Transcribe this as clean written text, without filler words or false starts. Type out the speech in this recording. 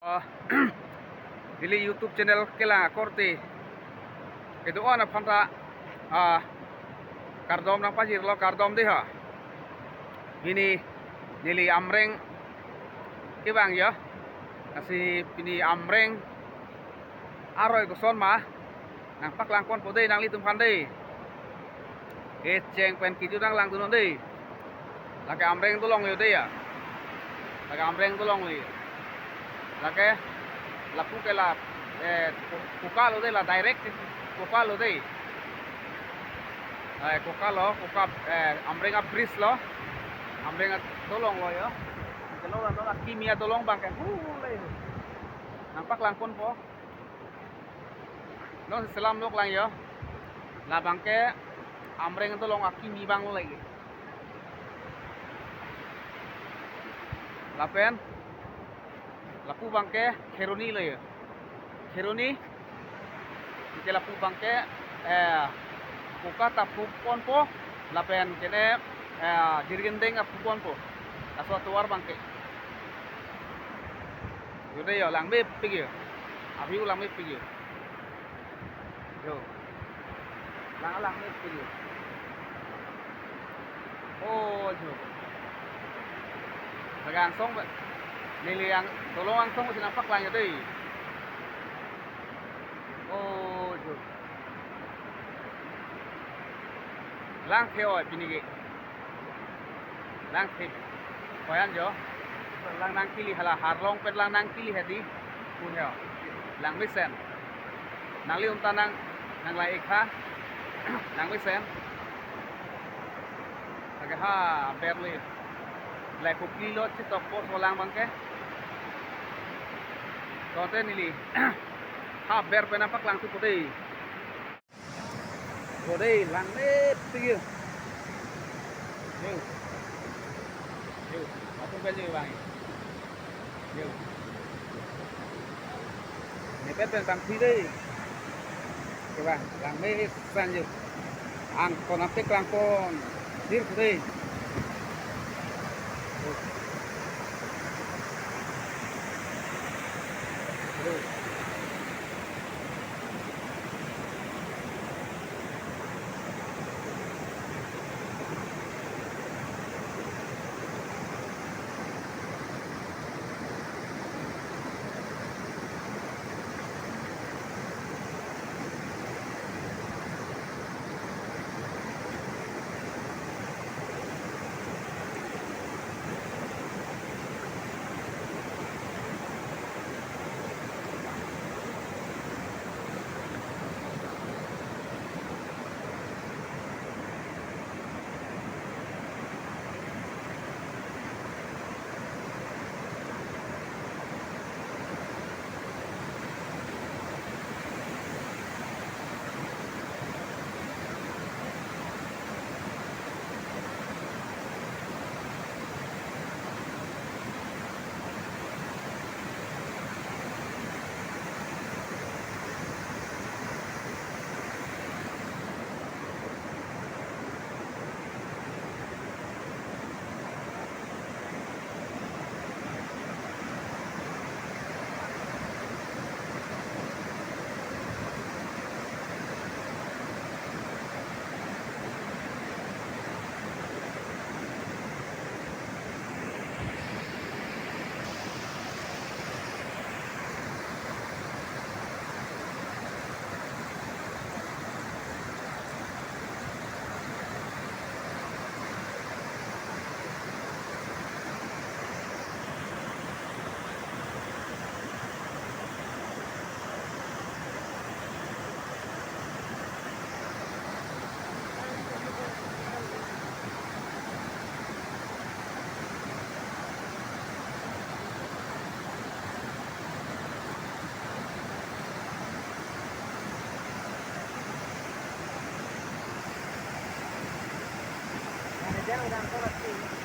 Uh, Dili YouTube channel kela korte itu ana phanta kardom nang pajir lo kardom deha ini nili amreng kibang ya asi pini amreng aroy ko son ma nang paklang kon pode nang litum phande e cheng pen kitu nang lang tunon de lake amreng tulong yo de ya lake amreng tulong li lake lapu ke la kuka lo de la direct kuka lo de kuka lo kuka amreng a bris lo amreng a tolong lo ya kalau la kimia tolong bang kan le nampak lang pon po no selam nok lang ya la bang ke amreng tolong a kimi bang lo lagi lapen lapu bangke kheroni le kheroni ke lapu bangke kuka tapu pon po lapen kene dirgendeng apu pon po aswa tuar bangke yude yo lang me pigi abi ulang me pigi yo lang me pigi oh jo bagang song niliang tolong ang song sinampak lang yun eh. Oh, jo. Lang theo ay pinigi. Lang theo. Koyan jo. Lang nang kili hala harlong pet lang nang kili hedi. Punyo. Lang misen. Nang lium tanang nang lai ikha. Lang misen. Agak ha berli. Lai kupli lo citok po solang bangke. Konten ini ha ber penampak langsung putih lang tinggi yuk langsung beli bang yuk ini pen bang putih coba lang san yuk angkon apik langkon dir putih Jangan